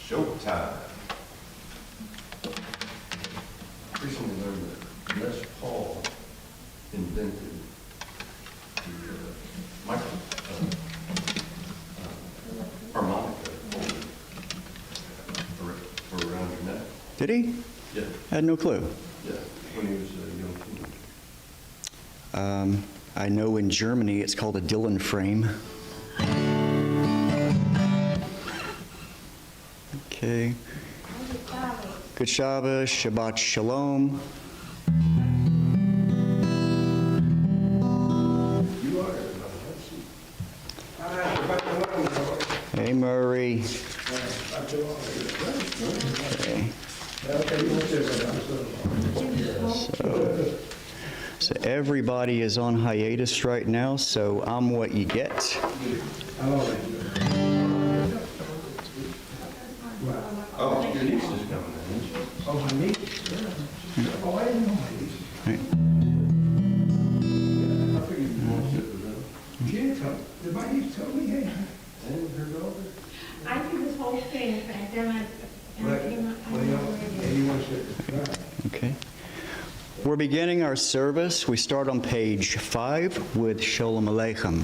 Showtime. Recently learned that Les Paul invented the harmonica holder for around your neck. Did he? Yeah, I had no clue. yeah, when he was a young teen. I know in Germany it's called a Dylan frame. Okay. Good Shabbos, Shabbat Shalom. You are. Hey, Murray. Okay. So everybody is on hiatus right now, so I'm what you get. Oh, your niece is coming in. Oh, my niece? Oh, I didn't know my niece. Right. I figured you want to sit with them. She didn't tell, did my niece tell me, hey? And her daughter? I did this whole thing, and then I came up. Well, you want to sit with her? Okay. We're beginning our service. We start on page 5 with Shalom Aleichem.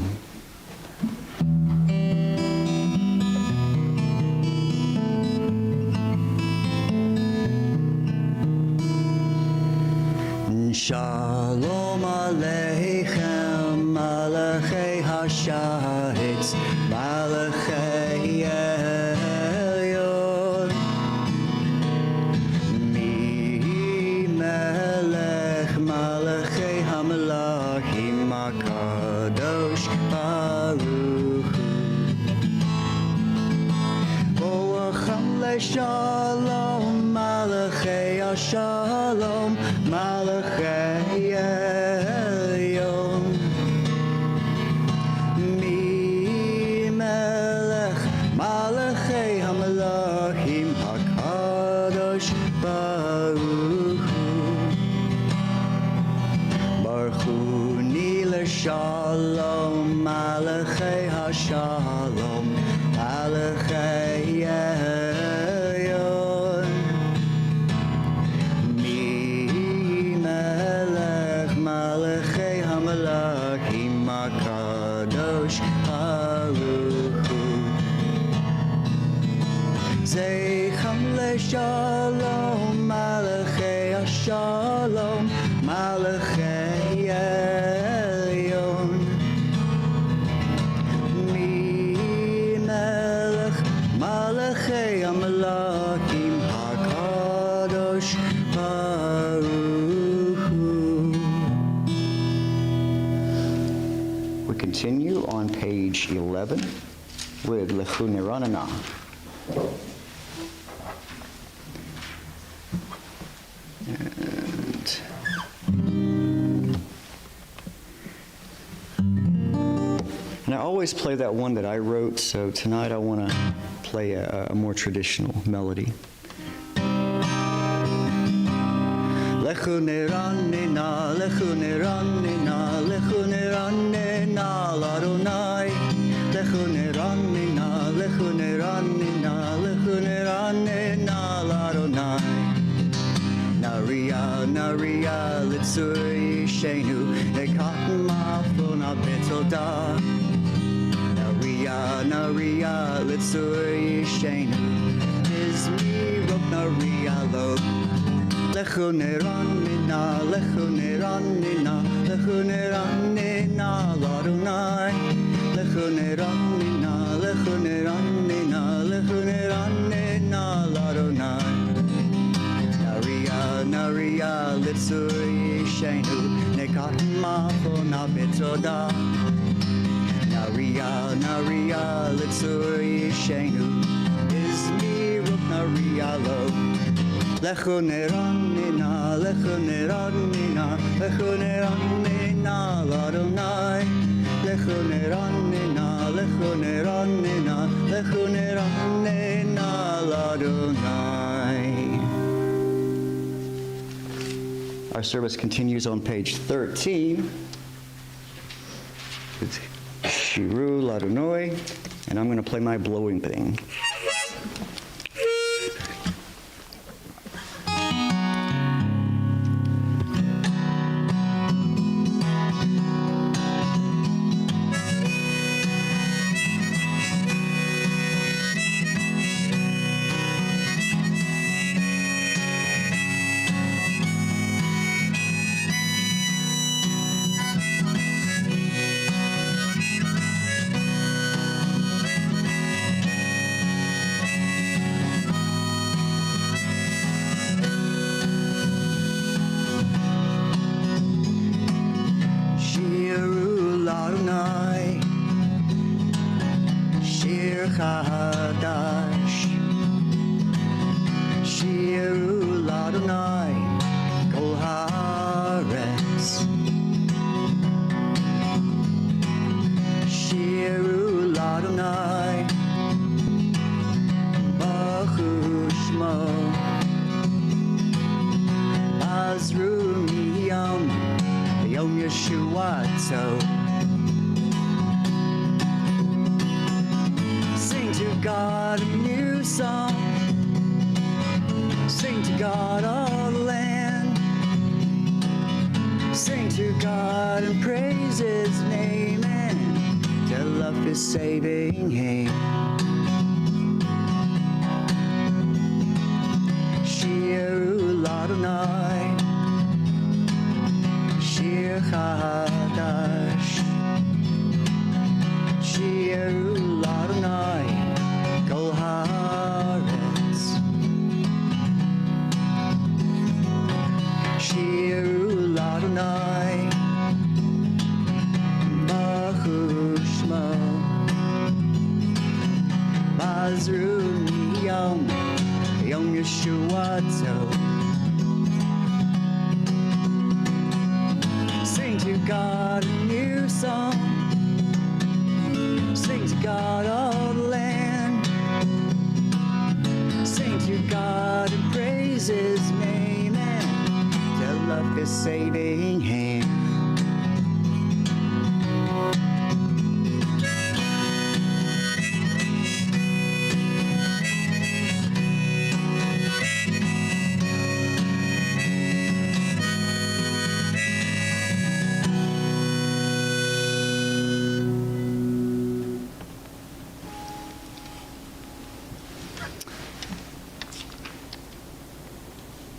Shalom Aleichem, Malachei HaShahitz, Malachei Elyon. Mi Melech Malachei HaMelachim HaKadosh Baruch Hu. Boacham leShalom, Malachei HaShalom, Malachei Elyon. Mi Melech Malachei HaMelachim HaKadosh Baruch Hu. Baruch Hu Ni leShalom, Malachei HaShalom, Malachei Elyon. Mi Melech Malachei HaMelachim HaKadosh Baruch Hu. Zeicham leShalom, Malachei HaShalom, Malachei Elyon. Mi Melech Malachei HaMelachim HaKadosh Baruch Hu. We continue on page 11 with Lechu Niranana. And I always play that one that I wrote, so tonight I want to play a more traditional melody. Lechu niranina, lechu niranina, lechu niranina, l'Adonai. Lechu niranina, lechu niranina, lechu niranina, l'Adonai. Naria, naria, litzur yishenu, nekat ma'afon abetoda. Naria, naria, litzur yishenu, izmi rob naria lo. Lechu niranina, lechu niranina, lechu niranina, l'Adonai. Lechu niranina, lechu niranina, lechu niranina, l'Adonai. Naria, naria, litzur yishenu, nekat ma'afon abetoda. Naria, naria, litzur yishenu, izmi rob naria lo. Lechu niranina, lechu niranina, lechu niranina, l'Adonai. Lechu niranina, lechu niranina, lechu niranina, l'Adonai. Our service continues on page 13. It's Shiru Ladonoi, and I'm going to play my blowing thing. song. Sing to God all the land. Sing to God and praise His name and tell of His saving hand. Shir Adonai, Shir Chadash, Shir Adonai, Kol Haaretz. Shir Adonai, Baruch Shmo, Bazru Yom, Yom Yeshuato. Sing to God a new song. Sing to God all the land. Sing to God and praise His name and tell of His saving hand.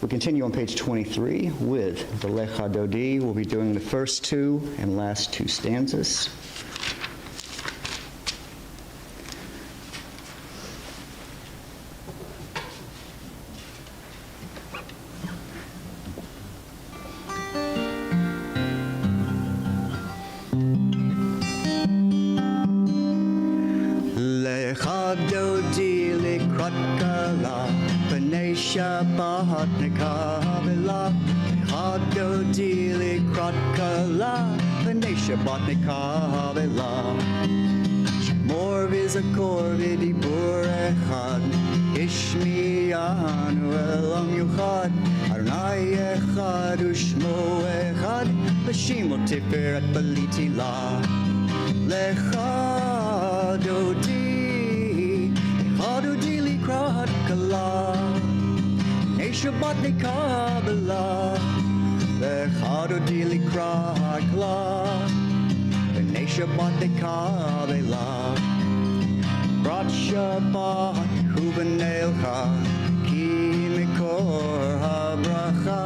We continue on page 23 with the Lecha Dodi. We'll be doing the first two and last two stanzas. Lecha Dodi Likrot Kala B'nei Shabbat Nekavela Lecha Dodi Likrot Kala B'nei Shabbat Nekavela Shmor v'zakor v'dibur echad Ishmiyanu elam yuchad Adonai echad u'shmo echad B'shimo tiferet baliti la Lecha Dodi Lecha Dodi Likrot Kala B'nei Shabbat Nekavela Lecha Dodi Likrot Kala B'nei Shabbat Nekavela Brat Shabbat hu b'neilcha Ki mikor habracha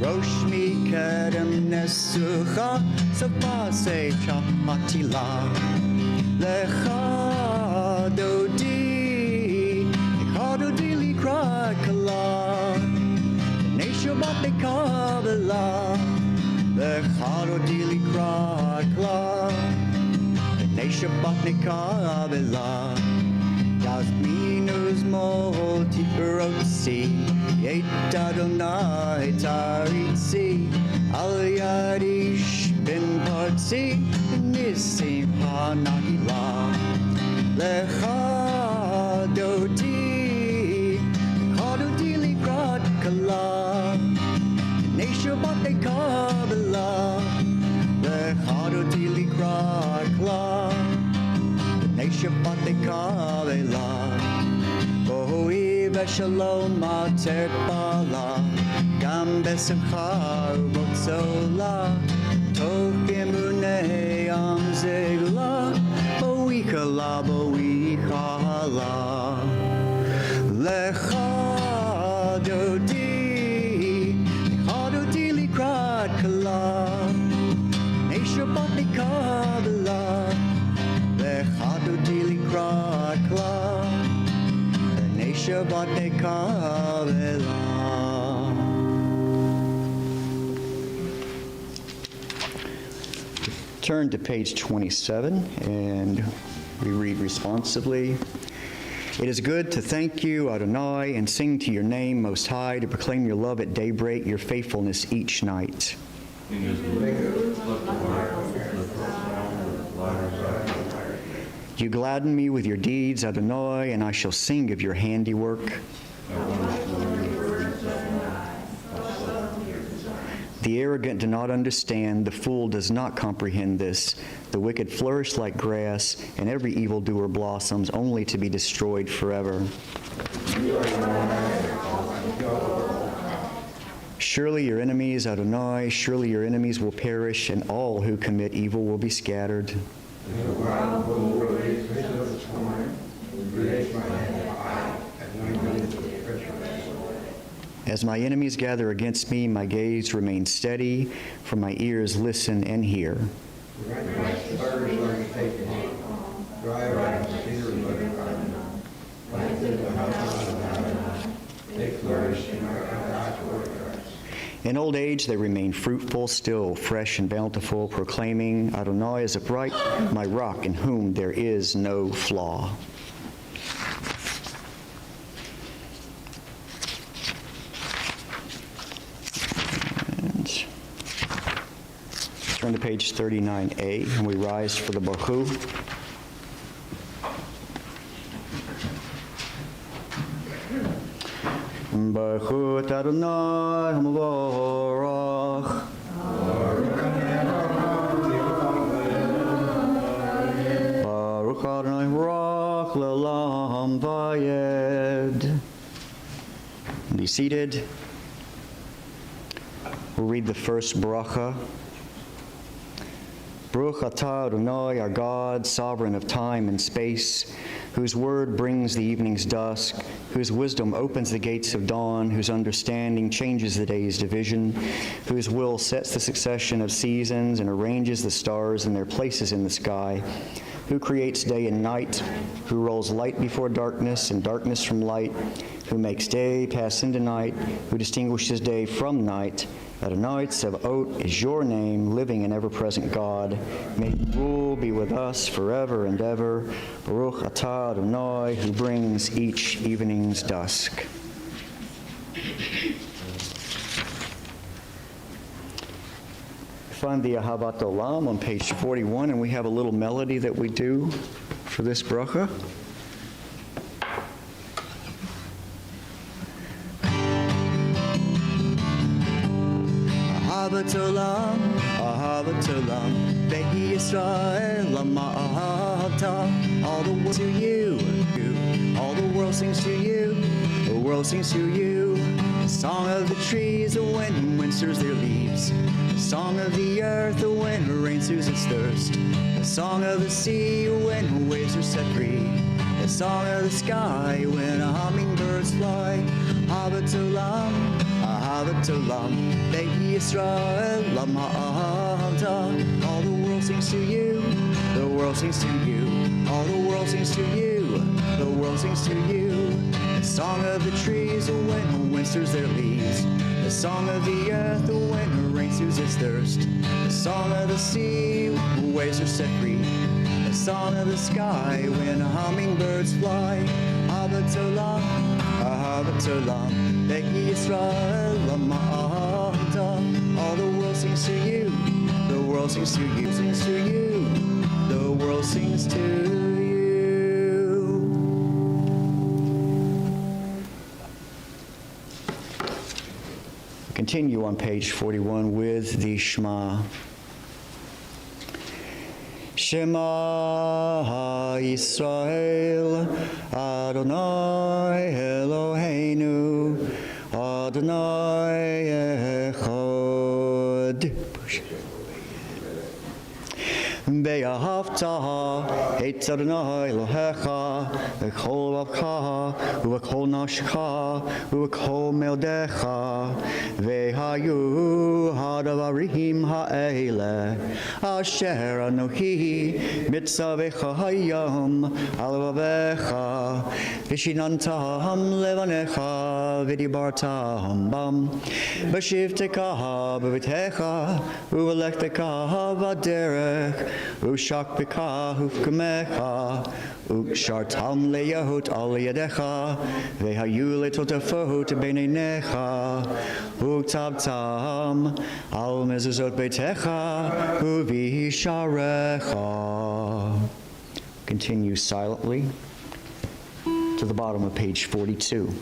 Rosh mikedem nesucha Savasei chamatila Lecha Dodi Lecha Dodi Likrot Kala B'nei Shabbat Nekavela Lecha Dodi Likrot Kala B'nei Shabbat Nekavela Yasminus mol tiperotzi Yet Adonai taritzi Al yadish ben partzi Nisim hanagila Lecha Dodi Lecha Dodi Likrot Kala B'nei Shabbat Nekavela Lecha Dodi Likrot Kala B'nei Shabbat Nekavela Bohui v'shalom mater bala Gam b'simcha u'botzola Toch emunei am zegla Bohui kala, bohui chala Lecha Dodi Lecha Dodi Likrot Kala B'nei Shabbat Nekavela Lecha Dodi Likrot Kala B'nei Shabbat Nekavela. Turn to page 27 and we read responsively. It is good to thank you, Adonai, and sing to your name, Most High, to proclaim your love at daybreak, your faithfulness each night. You gladden me with your deeds, Adonai, and I shall sing of your handiwork. The arrogant do not understand, the fool does not comprehend this. The wicked flourish like grass, and every evildoer blossoms, only to be destroyed forever. Surely your enemies, Adonai, surely your enemies will perish, and all who commit evil will be scattered. As my enemies gather against me, my gaze remains steady, for my ears listen and hear. In old age they remain fruitful, still fresh and bountiful, proclaiming, Adonai is upright, my rock in whom there is no flaw. And turn to page 39a, and we rise for the Baruch. Baruch Adonai HaMavorach. Baruch Adonai Rach Le'olam Vayed. Be seated. We'll read the first bracha. Baruch atah Adonai, our God, sovereign of time and space, whose word brings the evening's dusk, whose wisdom opens the gates of dawn, whose understanding changes the day's division, whose will sets the succession of seasons and arranges the stars in their places in the sky, who creates day and night, who rolls light before darkness and darkness from light, who makes day pass into night, who distinguishes day from night. Adonai Tzevaot is your name, living and ever-present God. May your rule be with us forever and ever. Baruch atah Adonai, who brings each evening's dusk. Find the Ahavat Olam on page 41, and we have a little melody that we do for this bracha. Ahavat Olam, Behi Yisrael, Lama Ahavta. All the world to you, all the world sings to you, the world sings to you. The song of the trees, the wind stirs their leaves. The song of the earth, the wind rain soothes its thirst. The song of the sea, when waves are set free. The song of the sky, when hummingbirds fly. Ahavat Olam, Ahavat Olam, Behi Yisrael, Lama Ahavta. All the world sings to you, the world sings to you. All the world sings to you, the world sings to you. The song of the trees, the wind stirs their leaves. The song of the earth, the wind rain soothes its thirst. The song of the sea, when waves are set free. The song of the sky, when hummingbirds fly. Ahavat Olam, Ahavat Olam, Behi Yisrael, Lama Ahavta. All the world sings to you, the world sings to you, sings to you, the world sings to you. Continue on page 41 with the Shema. Shema Yisrael, Adonai Eloheinu, Adonai Echad. Ve'ahavta et Adonai Elohecha v'chol vavcha u'v'chol nafshecha u'v'chol meodecha ve'hayu hadavarim ha'ele asher anochi mitzavecha hayom al vavecha v'shinantam levanecha v'dibartam bam v'shivtecha b'vitecha u'v'lechtecha v'derech Ushakbeka hufkamecha, ukshartam leyahot al yadecha, vehayu letotafot beinenecha, uktabtam al mezuzot beitecha, uvisharecha. Continue silently to the bottom of page 42.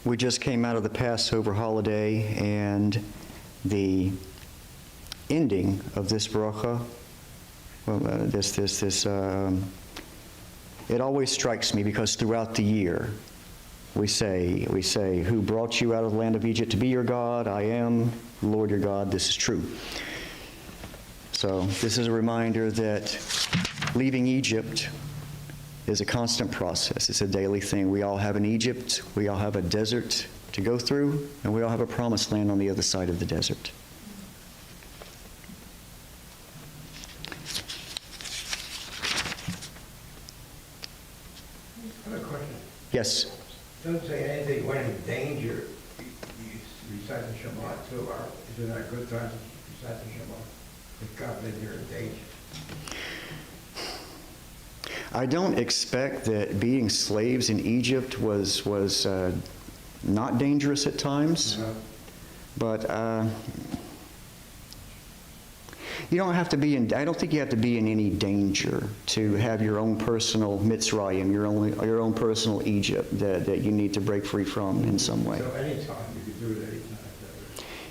We just came out of the Passover holiday, and the ending of this bracha, well, it always strikes me because throughout the year we say, who brought you out of the land of Egypt to be your God? I am the Lord your God. This is true. So this is a reminder that leaving Egypt is a constant process. It's a daily thing. We all have an Egypt, we all have a desert to go through, and we all have a promised land on the other side of the desert. I have a question. Yes? It doesn't say anything when in danger you recite the Shabbat too, or is it not a good time to recite the Shabbat? If God forbid you're in danger. I don't expect that being slaves in Egypt was not dangerous at times, but you don't have to be in. I don't think you have to be in any danger to have your own personal Mitzrayim, your own personal Egypt that you need to break free from in some way. So anytime, you can do it anytime.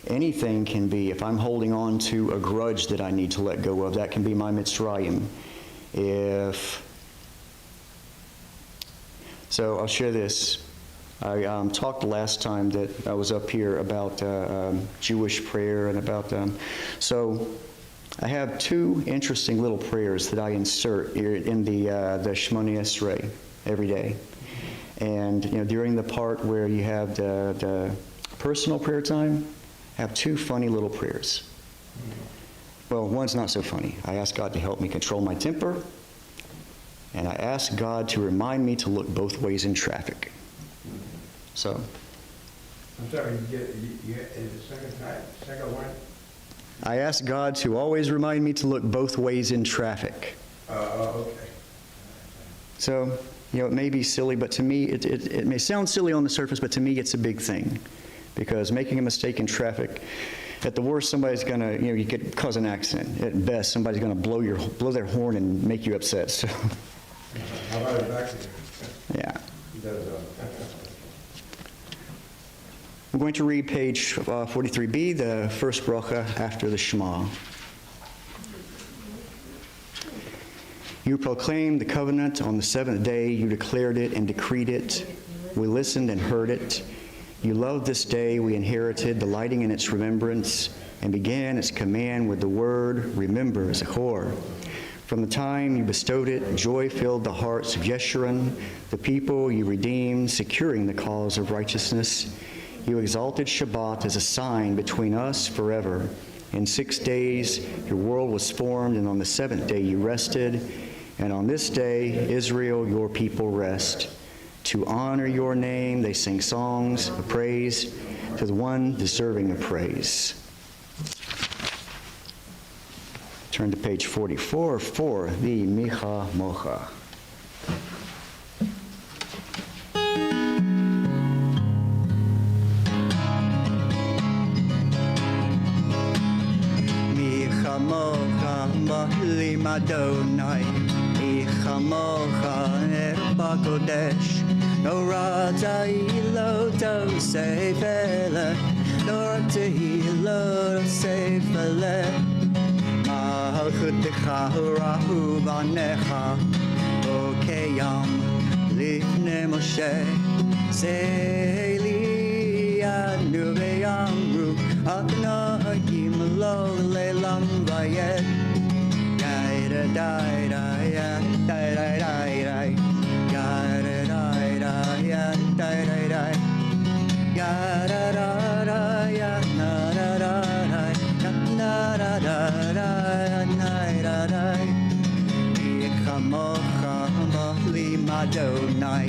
Anything can be. If I'm holding on to a grudge that I need to let go of, that can be my Mitzrayim. So I'll share this. I talked last time that I was up here about Jewish prayer and about so I have two interesting little prayers that I insert in the Shemona Esrei every day. And during the part where you have the personal prayer time, I have two funny little prayers. Well, one's not so funny. I ask God to help me control my temper, and I ask God to remind me to look both ways in traffic. So. I'm sorry, you is the second one? I ask God to always remind me to look both ways in traffic. Okay. So, it may be silly, but to me, it may sound silly on the surface, but to me, it's a big thing. Because making a mistake in traffic, at the worst, somebody's going to, you could cause an accident. At best, somebody's going to blow their horn and make you upset. So. How about an accident? Yeah. He does, I'm going to read page 43b, the first bracha after the Shema. You proclaimed the covenant on the seventh day. You declared it and decreed it. We listened and heard it. You loved this day. We inherited, delighting in its remembrance, and began its command with the word, remember, Zachor. From the time you bestowed it, joy filled the hearts of Yeshurun, the people you redeemed, securing the cause of righteousness. You exalted Shabbat as a sign between us forever. In 6 days your world was formed, and on the seventh day you rested. And on this day, Israel, your people, rest. To honor your name, they sing songs of praise to the one deserving of praise. Turn to page 44 for the Micha Mocha. Micha Mocha Mahlim Adonai, Micha Mocha Bakodesh, Nora Ta'ilo Tosefele, Nora Ta'ilo Tosefele. Malchutecha Rahu Banecha, Okeyam Lifne Moshe, Seili Anu Ve'amru, Adonai Lo Lelam Vayed, Gaida Dai Dai Dai Dai Dai, Gaida Dai Dai Dai Dai Dai, Gaida Dai Dai Na Da Da Na Da Da Da Da. Ichamocha Mahlim Adonai,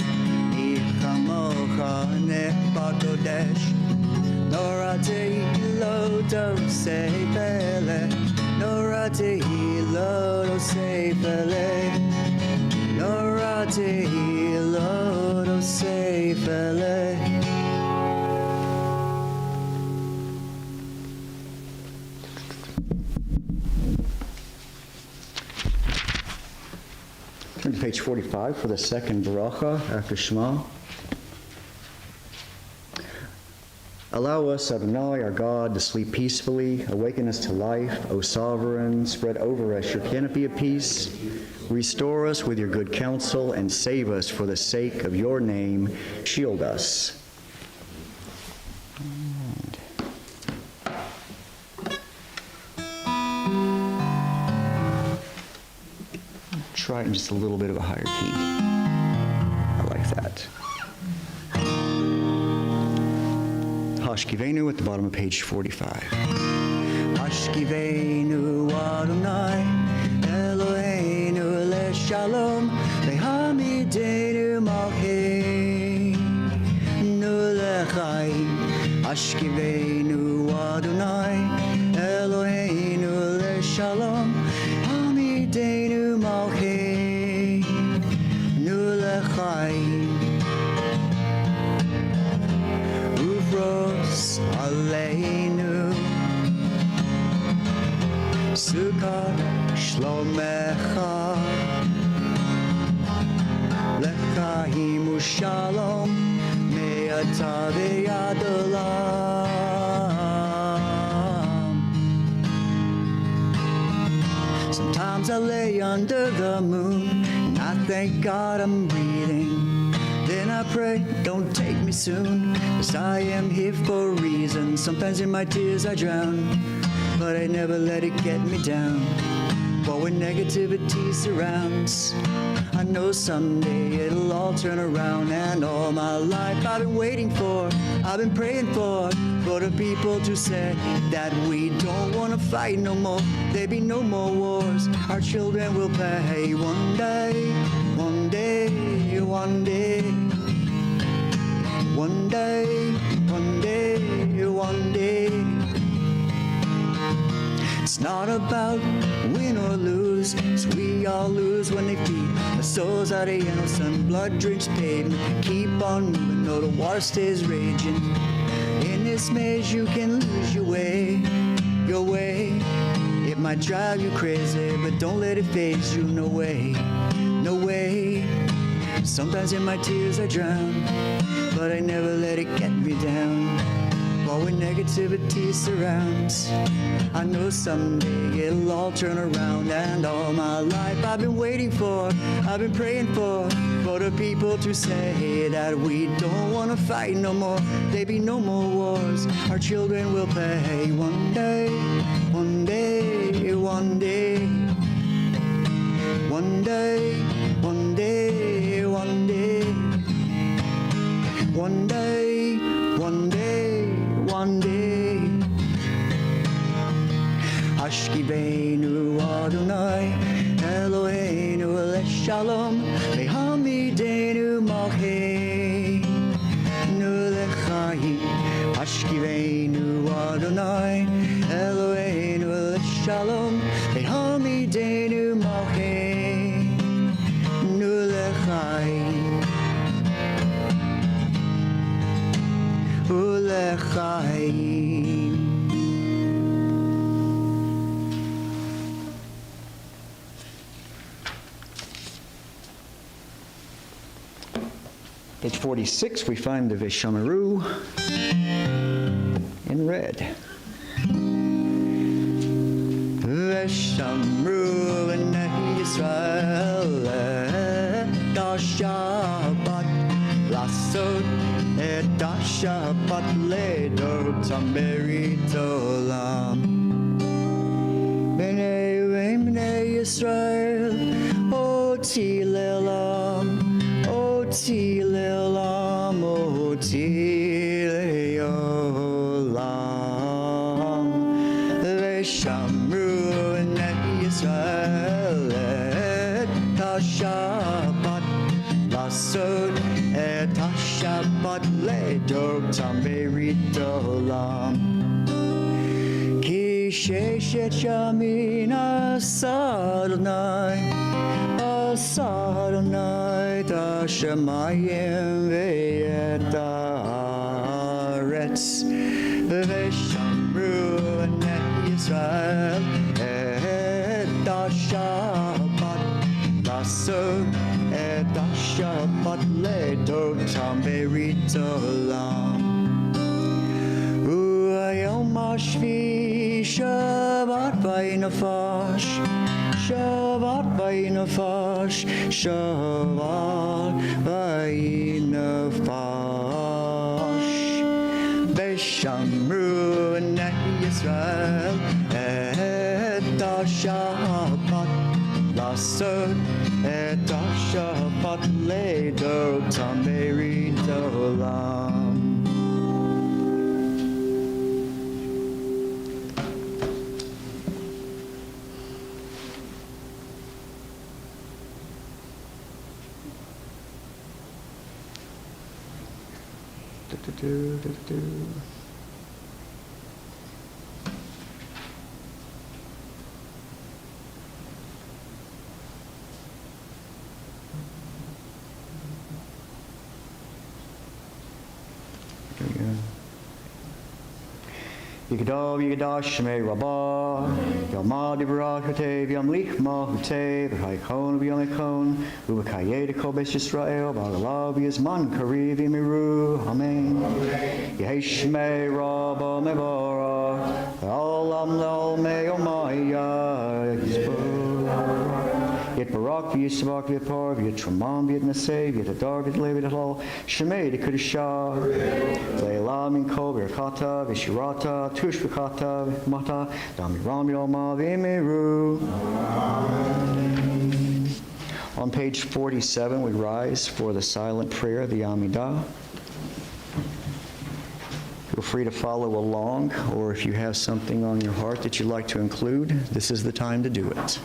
Ichamocha Nebakodesh, Nora Tehilo Tosefele, Nora Tehilo Tosefele, Nora Tehilo Tosefele. Turn to page 45 for the second bracha after Shema. Allow us, Adonai, our God, to sleep peacefully. Awaken us to life, O Sovereign. Spread over us your canopy of peace. Restore us with your good counsel and save us for the sake of your name. Shield us. Try it in just a little bit of a higher key. I like that. Hashkivenu at the bottom of page 45. Hashkivenu Adonai Eloheinu leShalom Behamidenu Malkeinu leChaim. Hashkivenu Adonai Eloheinu leShalom Behamidenu Malkeinu leChaim. Uvros Aleinu Sukkot Shlomecha Lechaim Ushalom Me'ata ve'ad olam. Sometimes I lay under the moon and I thank God I'm breathing. Then I pray, don't take me soon, 'cause I am here for a reason. Sometimes in my tears I drown, but I never let it get me down. But when negativity surrounds, I know someday it'll all turn around. And all my life I've been waiting for, I've been praying for the people to say that we don't want to fight no more. There be no more wars, our children will pay one day, one day, one day. One day, one day, one day. It's not about win or lose, 'cause we all lose when they feed the souls of the innocent, blood-drenched pavement. Keep on moving, though the water stays raging. In this maze you can lose your way, your way. It might drive you crazy, but don't let it phase you, no way, no way. Sometimes in my tears I drown, but I never let it get me down. But when negativity surrounds, I know someday it'll all turn around. And all my life I've been waiting for, I've been praying for the people to say that we don't want to fight no more. There be no more wars, our children will pay one day, one day, one day. One day, one day, one day. One day, one day, one day. Hashkivenu Adonai Eloheinu leShalom Behamidenu Malkeinu leChaim. Hashkivenu Adonai Eloheinu leShalom Behamidenu Malkeinu leChaim. Ulechaim. Page 46, we find the Veshamaru in red. Veshamru b'nei Yisrael et Shabbat lasot et Shabbat ledotam berit olam. B'nei Yisrael oti le'olam, oti le'olam, oti le'olam. Veshamru b'nei Yisrael et Shabbat lasot et Shabbat ledotam berit olam. Ki sheshet yamin asa Adonai, asa Adonai et hashamayim ve'et haaretz. Veshamru b'nei Yisrael et Shabbat lasot et Shabbat ledotam berit olam. Tashvi Shabbat Vainafash, Shabbat Vainafash, Shabbat Vainafash. Beshamru Nehi Yisrael Et HaShabbat Lasot Et HaShabbat Ledotam Beridolam. Yigadav Yigadash Shmei Rabbah Yalmad Ibrah Hatev Yamlich Mahutev Haikon Vyamikon Ubakayed Kobes Yisrael Bagalav Yizman Kariv Yimiru Amen Yeheshmei Rabbah Mevara Olam Lol Meomaya Yet Barak Yisbak Vipar Yet Tramam Yet Nasev Yet Adar Yet Levi Halal Shemei de Kudisha Leila Minko Birkata Vishirata Tushvikata Mata Damiram Yoma Vimiru. On page 47 we rise for the silent prayer, the Amidah. Feel free to follow along, or if you have something on your heart that you'd like to include, this is the time to do it.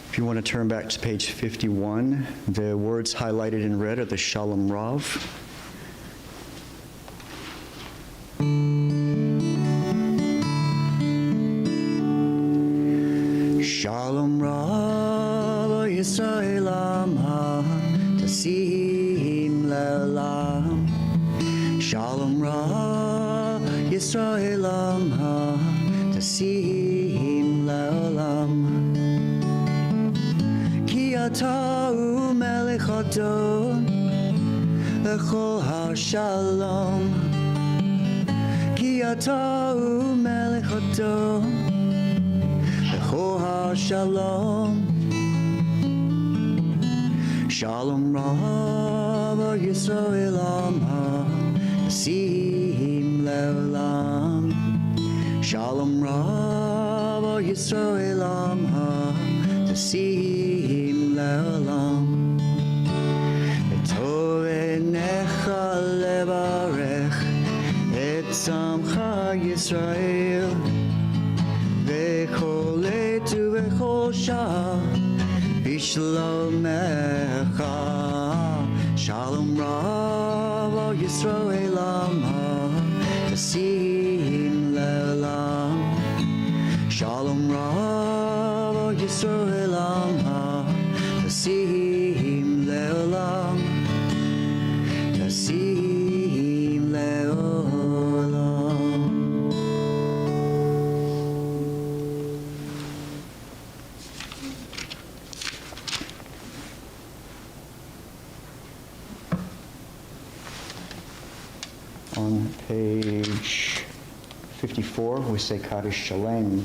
If you want to turn back to page 51, the words highlighted in red are the Shalom Rav. Shalom Rabba Yisrael Amha Tasim Le'olam. Shalom Rabba Yisrael Amha Tasim Le'olam. Ki Ata Hu Melech Adon L'chol HaShalom. Ki Ata Hu Melech Adon L'chol HaShalom. Shalom Rabba Yisrael Amha Tasim Le'olam. Shalom Rabba Yisrael Amha Tasim Le'olam. Tov Enecha Levarech Et Samcha Yisrael V'chol Etu V'chol Shah Bishlomecha. Shalom Rabba Yisrael Amha Tasim Le'olam. Shalom Rabba Yisrael Amha Tasim Le'olam. Tasim Le'olam. On page 54, we say Kaddish Shalem.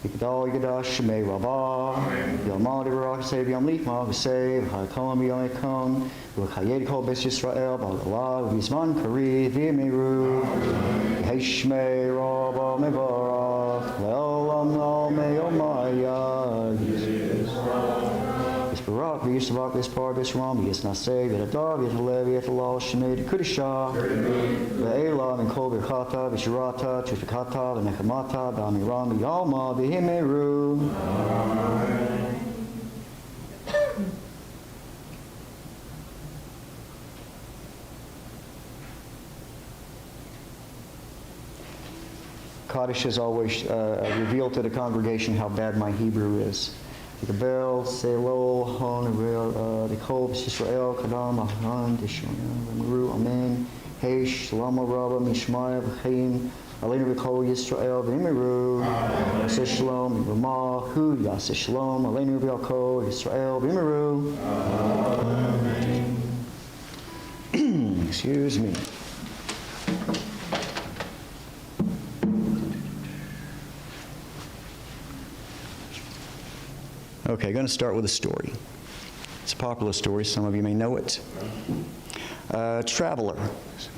Yigdal Yigdash Shemei Rabbah, Yalmad Yirach Sev Yom Lichma, V'Sev, Ha'kolam Yom Ekon, V'Chayed Kol Bes Yisrael, B'Allah, V'Yizman Kari, V'Yemiru, V'Heshmei Rabbah Mevarach, V'Olam Al Me'omayah, Barak, V'Yisavak, V'Yispar, V'Yisram, V'Yisnaseh, V'Yadar, V'Yadalev, V'Yadalal, Shemei, V'Kudishah, V'Elah, V'Kol V'Chata, V'Shirata, V'Shufakata, V'Nechamata, V'Amiram, V'Yalma, V'Himeru. Kaddish has always revealed to the congregation how bad my Hebrew is. Gabel, Selo, Hon, Dekol, Yisrael, Kadam, Ahan, Dishmaru, Amen, Heish, Shalom, Rabba, Mishmaya, V'Chaim, Aleinu V'Kol Yisrael, V'Imiru, Yaseh Shalom, V'Ma, Hu, Yaseh Shalom, Aleinu V'Kol Yisrael, V'Imiru. Excuse me. Okay, going to start with a story. It's a popular story. Some of you may know it. A traveler,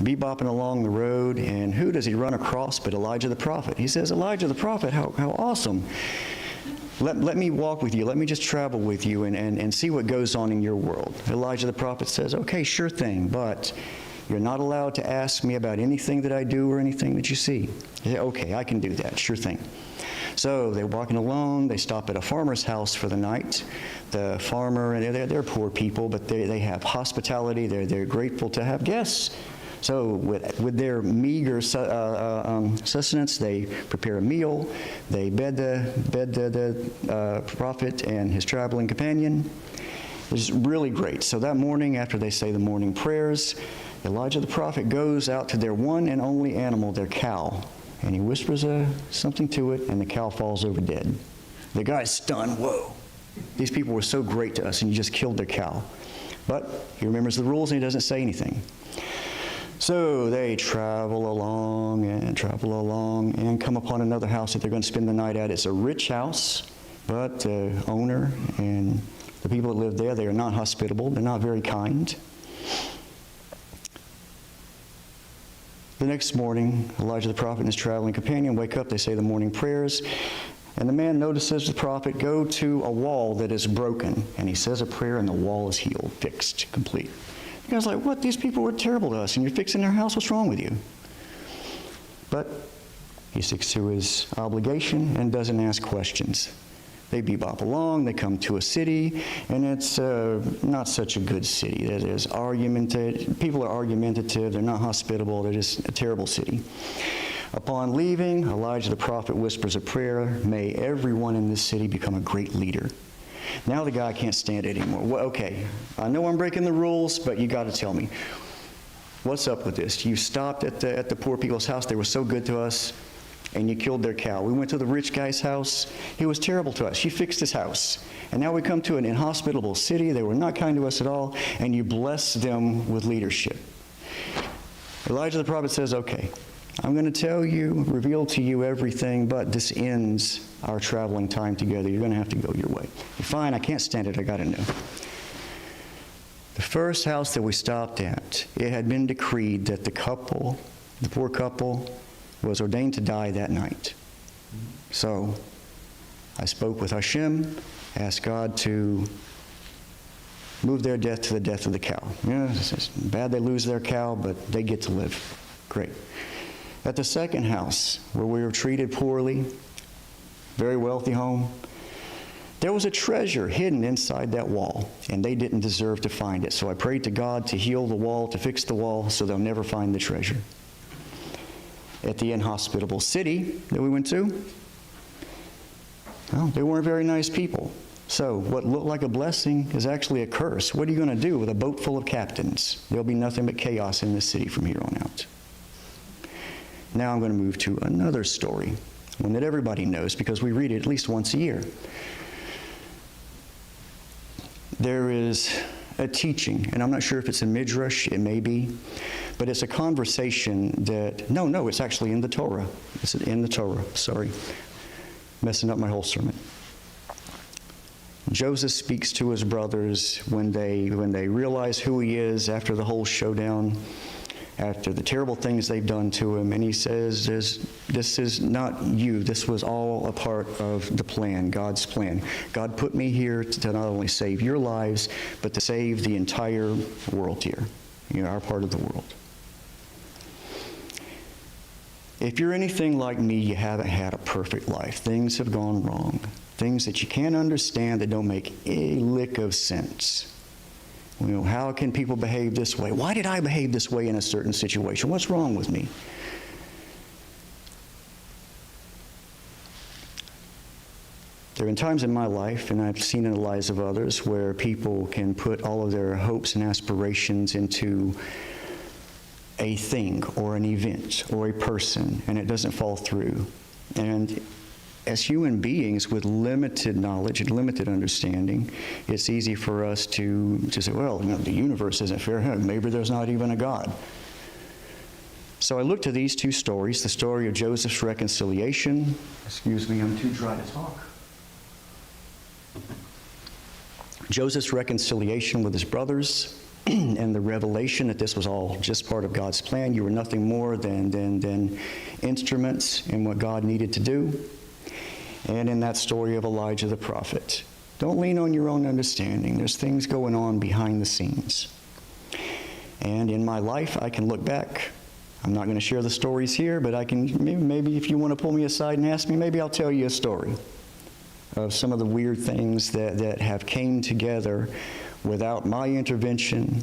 bebopping along the road, and who does he run across but Elijah the prophet? He says, Elijah the prophet, how awesome. Let me walk with you. Let me just travel with you and see what goes on in your world. Elijah the prophet says, okay, sure thing, but you're not allowed to ask me about anything that I do or anything that you see. He said, okay, I can do that, sure thing. So they're walking along, they stop at a farmer's house for the night. The farmer, and they're poor people, but they have hospitality, they're grateful to have guests. So with their meager sustenance, they prepare a meal, they bed the prophet and his traveling companion. It's really great. So that morning, after they say the morning prayers, Elijah the prophet goes out to their one and only animal, their cow. And he whispers something to it, and the cow falls over dead. The guy's stunned. Whoa, these people were so great to us, and you just killed their cow. But he remembers the rules, and he doesn't say anything. So they travel along and come upon another house that they're going to spend the night at. It's a rich house, but the owner and the people that live there, they are not hospitable. They're not very kind. The next morning, Elijah the prophet and his traveling companion wake up, they say the morning prayers, and the man notices the prophet go to a wall that is broken, and he says a prayer, and the wall is healed, fixed, complete. The guy's like, what? These people were terrible to us, and you're fixing their house? What's wrong with you? But he sticks to his obligation and doesn't ask questions. They bebop along, they come to a city, and it's not such a good city. There's argumentative, people are argumentative, they're not hospitable, they're just a terrible city. Upon leaving, Elijah the prophet whispers a prayer, may everyone in this city become a great leader. Now the guy can't stand it anymore. Well, okay, I know I'm breaking the rules, but you got to tell me, what's up with this? You stopped at the poor people's house. They were so good to us, and you killed their cow. We went to the rich guy's house. He was terrible to us. You fixed his house. And now we come to an inhospitable city. They were not kind to us at all, and you bless them with leadership. Elijah the prophet says, okay, I'm going to tell you, reveal to you everything, but this ends our traveling time together. You're going to have to go your way. Fine, I can't stand it. I got to know. The first house that we stopped at, it had been decreed that the poor couple, was ordained to die that night. So I spoke with Hashem, asked God to move their death to the death of the cow. It's bad they lose their cow, but they get to live. Great. At the second house, where we were treated poorly, very wealthy home, there was a treasure hidden inside that wall, and they didn't deserve to find it. So I prayed to God to heal the wall, to fix the wall, so they'll never find the treasure. At the inhospitable city that we went to, well, they weren't very nice people. So what looked like a blessing is actually a curse. What are you going to do with a boat full of captains? There'll be nothing but chaos in this city from here on out. Now I'm going to move to another story, one that everybody knows because we read it at least once a year. There is a teaching, and I'm not sure if it's a midrash, it may be, but it's a conversation that, no, it's actually in the Torah. It's in the Torah, sorry. Messing up my whole sermon. Joseph speaks to his brothers when they realize who he is after the whole showdown, after the terrible things they've done to him, and he says, this is not you. This was all a part of the plan, God's plan. God put me here to not only save your lives, but to save the entire world here, our part of the world. If you're anything like me, you haven't had a perfect life. Things have gone wrong. Things that you can't understand that don't make a lick of sense. How can people behave this way? Why did I behave this way in a certain situation? What's wrong with me? There have been times in my life, and I've seen in the lives of others, where people can put all of their hopes and aspirations into a thing or an event or a person, and it doesn't fall through. And as human beings with limited knowledge and limited understanding, it's easy for us to say, well, the universe isn't fair. Maybe there's not even a God. So I looked to these two stories, the story of Joseph's reconciliation. Excuse me, I'm too dry to talk. Joseph's reconciliation with his brothers, and the revelation that this was all just part of God's plan. You were nothing more than instruments in what God needed to do. And in that story of Elijah the prophet. Don't lean on your own understanding. There's things going on behind the scenes. And in my life, I can look back. I'm not going to share the stories here, but I can, maybe if you want to pull me aside and ask me, maybe I'll tell you a story of some of the weird things that have came together without my intervention,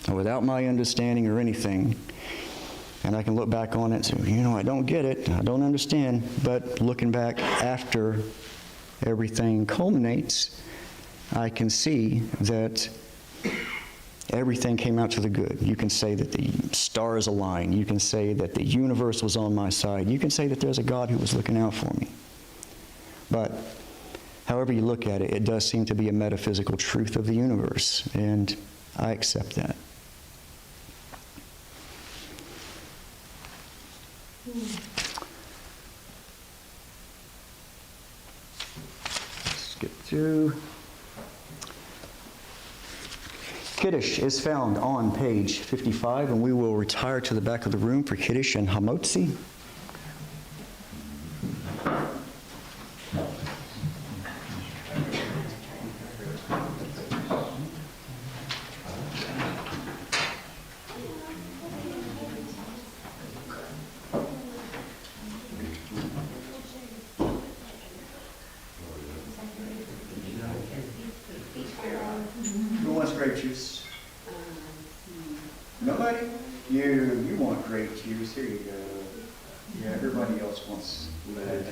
or without my understanding or anything. And I can look back on it and say, I don't get it, I don't understand. But looking back after everything culminates, I can see that everything came out to the good. You can say that the stars aligned. You can say that the universe was on my side. You can say that there's a God who was looking out for me. But however you look at it, it does seem to be a metaphysical truth of the universe, and I accept that. Let's get to Kiddush is found on page 55, and we will retire to the back of the room for Kiddush and Hamotzi. Who wants grape juice? Nobody? You want grape juice. Here you go. Yeah, everybody else wants lead.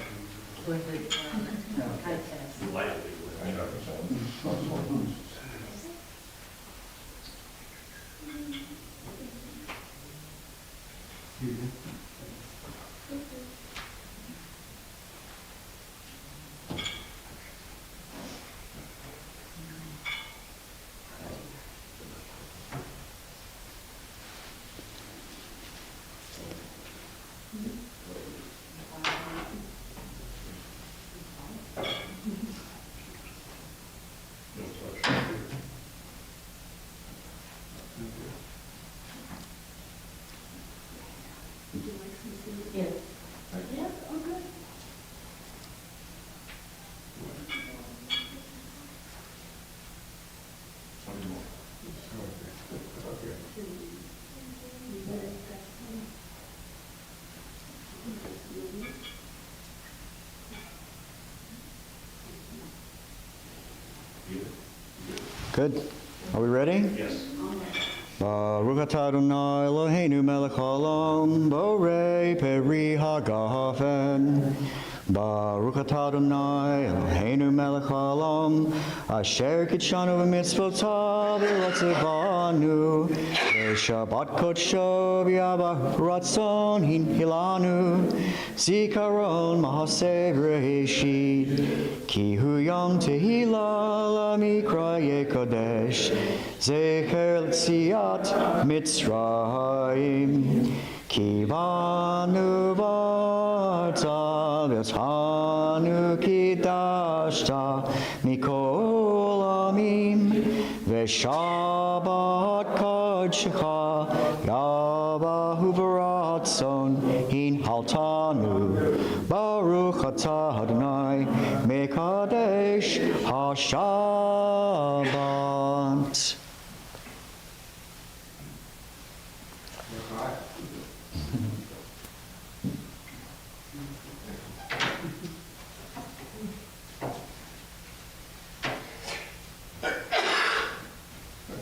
Good. Are we ready? Yes. Baruch atah Adonai Eloheinu melech haolam, borei peri hagafen. Baruch atah Adonai Eloheinu melech haolam, asher kitshanu v'mitzvotav v'lotzevanu, v'shabbat kodsho v'yavah ratzon hilanu, zikaron mahaseh reshit, ki hu yom tehila lamikraye kodesh, zecher l'tziat Mitzrayim, ki banu v'arta v'yotanu kidashta mikol amim, v'shabbat kodshecha yavahu v'ratzon hin haltanu, Baruch atah Adonai mekadesh ha-Shabbat.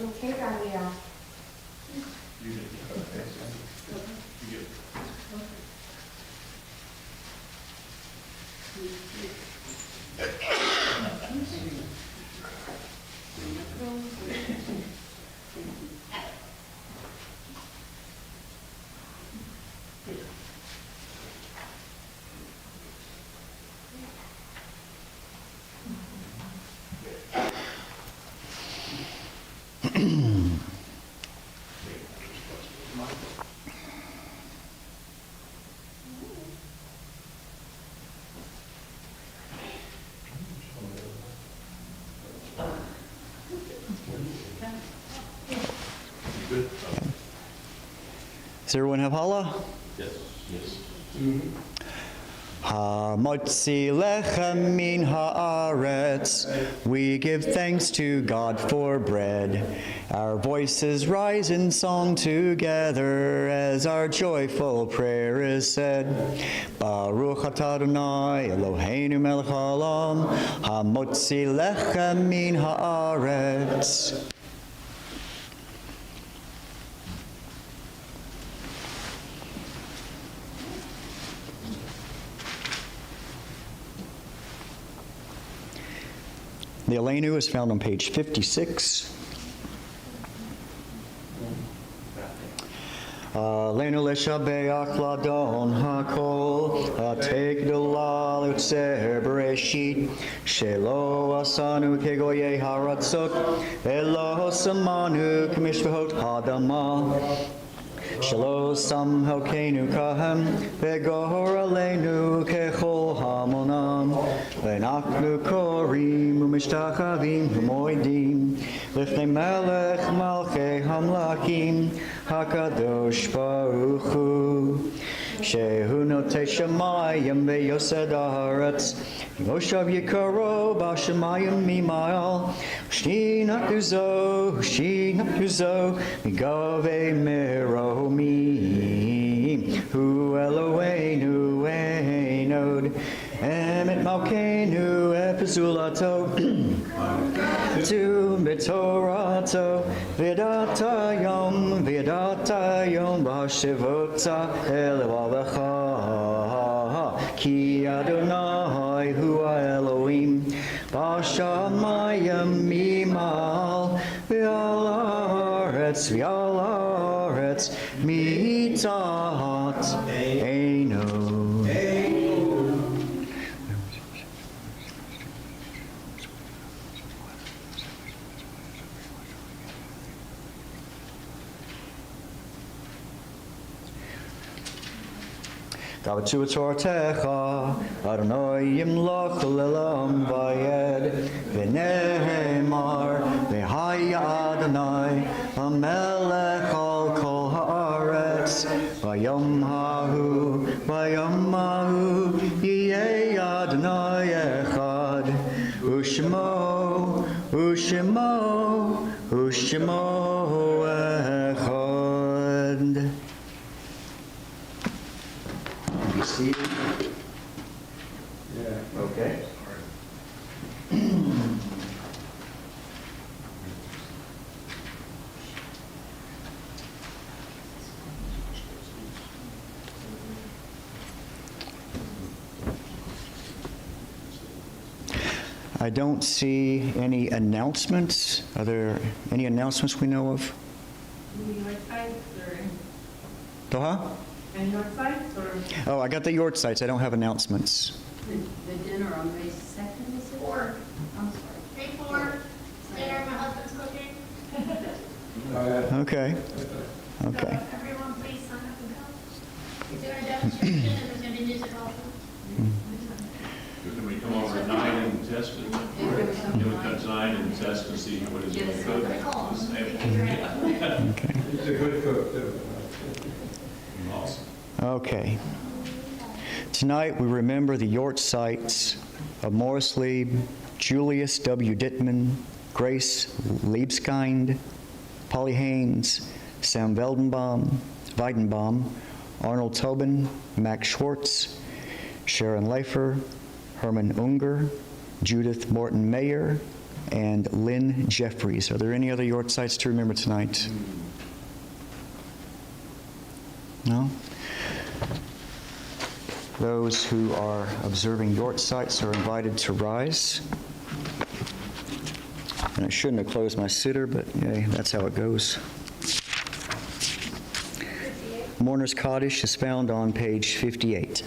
Okay, Gabrielle. Does everyone have challah? Yes. Yes. Hamotzi lechem min haaretz, we give thanks to God for bread. Our voices rise in song together as our joyful prayer is said. Baruch atah Adonai Eloheinu melech haolam, hamotzi lechem min haaretz. The Aleinu is found on page 56. Aleinu leshabeach ladon hakol, atek dolal utzer bereshit, shelo asanu kegoye haratzot, elo samanu k'mishvahot hadama. Shelo sam hokenu kahem, vegor aleinu kechol hamonam, venachnu korim umishtachavim humoidim, lifnei melech malchei hamlakim, hakadosh baruch hu. Shehu notei shamayim veyosed haaretz, Moshav yikaro b'shamayim mimayal, Shina uzo, migave meromi, Hu Eloheinu einod, Emet malkeinu efezulato, Tu v'torato v'datayom b'hashivota elevalecha ki Adonai hu Elohim b'shamayim mimal v'al haaretz mitat eino. Gavatu Tortecha, Adonai Yimloch Lelam Vayed, V'nehemar, V'haya Adonai, Hamelech al kol haaretz, Vayom hahu, Yeh Adonai echad, Ushmo echad. Be seated. Yeah. Okay. I don't see any announcements. Are there any announcements we know of? New York sites or, Doha? and York sites or? Oh, I got the Yort sites. I don't have announcements. The dinner on May 2nd, is it? 4. I'm sorry. May 4, dinner, my husband's cooking. Okay. So Okay. everyone please sign up and come. He's doing a demonstration and there's going to be music also. Can we come over at 9 and test it? Can we come tonight and test and see what is Yes. good? Okay. He's a good cook, too. Awesome. Okay. Tonight we remember the Yort sites of Morris Lieb, Julius W. Dittman, Grace Liebskind, Polly Haynes, Sam Weidenbaum, Arnold Tobin, Max Schwartz, Sharon Leifer, Herman Unger, Judith Morton Mayer, and Lynn Jeffries. Are there any other Yort sites to remember tonight? No? Those who are observing Yort sites are invited to rise. And I shouldn't have closed my sitter, but yeah, that's how it goes. Mourner's Kaddish is found on page 58.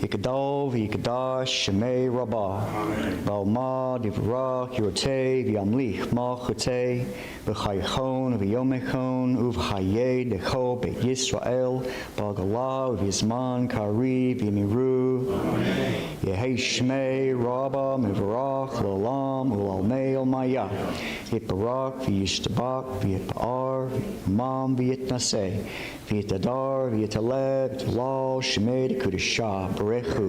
Yikadal v'yikadash shemei rabbah v'alma divrach yortei v'yamlich malchutei v'chaychon v'yomechon uv'chayei decho beit Yisrael b'agalah v'yizman kari v'yimiru yehei shmei rabbah mivrach l'olam u'lalmei olmaya yitbarak v'yishtabak v'yitpa'ar v'yitmam v'yitnaseh v'yitadar v'yitalev v'yitolal shemei dekudashah Berechu,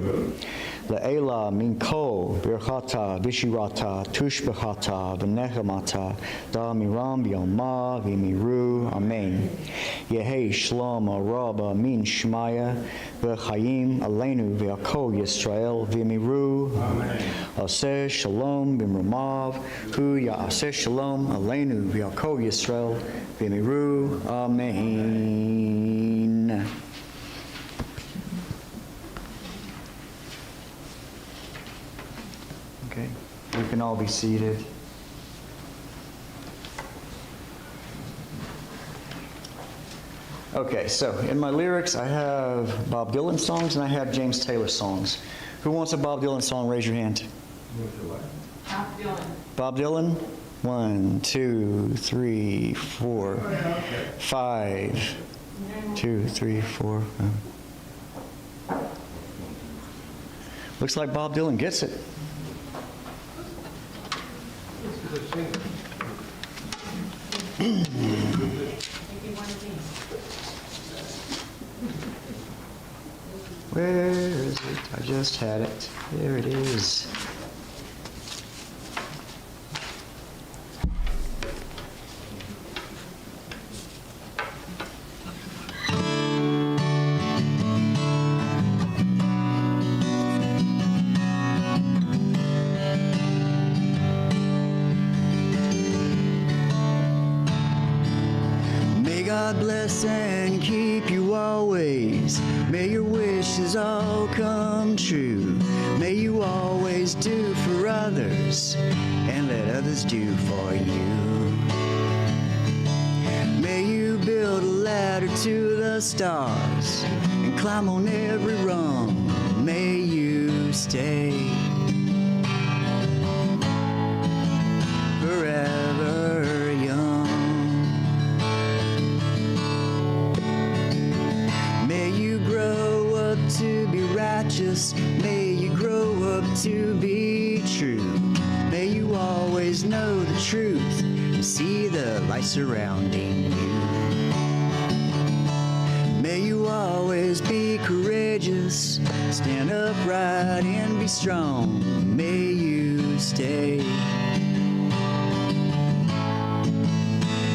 Le'ela min kol, Birchata, Vishirata, Tushbechata, V'nechamata, Da miram v'yalma v'yimiru, Amen. Yehei shlom rabba min shmaya, V'chayim aleinu v'yakol Yisrael v'yimiru, Aseh shalom b'mramav, Hu ya'aseh shalom aleinu v'yakol Yisrael v'yimiru, Amen. Okay, we can all be seated. Okay, so in my lyrics, I have Bob Dylan songs and I have James Taylor songs. Who wants a Bob Dylan song? Raise your hand. Bob Dylan. Bob Dylan? 1, 2, 3, 4, 5. 2, 3, 4. Looks like Bob Dylan gets it. Where is it? I just had it. There it is. God bless and keep you always. May your wishes all come true. May you always do for others and let others do for you. May you build a ladder to the stars and climb on every rung. May you stay forever young. May you grow up to be righteous. May you grow up to be true. May you always know the truth and see the light surrounding you. May you always be courageous, stand upright and be strong. May you stay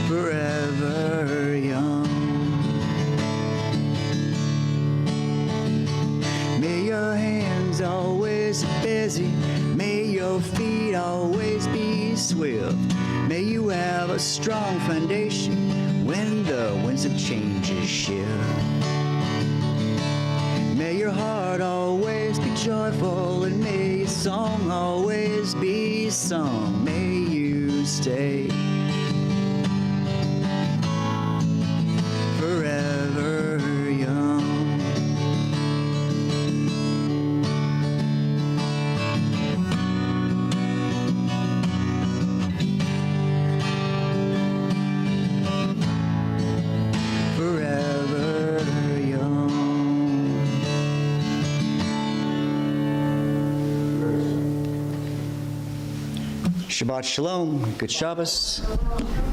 forever young. May your hands always be busy. May your feet always be swift. May you have a strong foundation when the winds of changes shift. May your heart always be joyful and may your song always be sung. May you stay forever young. Forever young. Shabbat Shalom. Good Shabbos.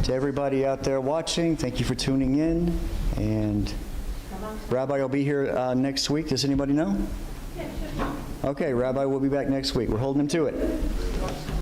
To everybody out there watching, thank you for tuning in. And Rabbi will be here next week. Does anybody know? Okay, Rabbi will be back next week. We're holding him to it.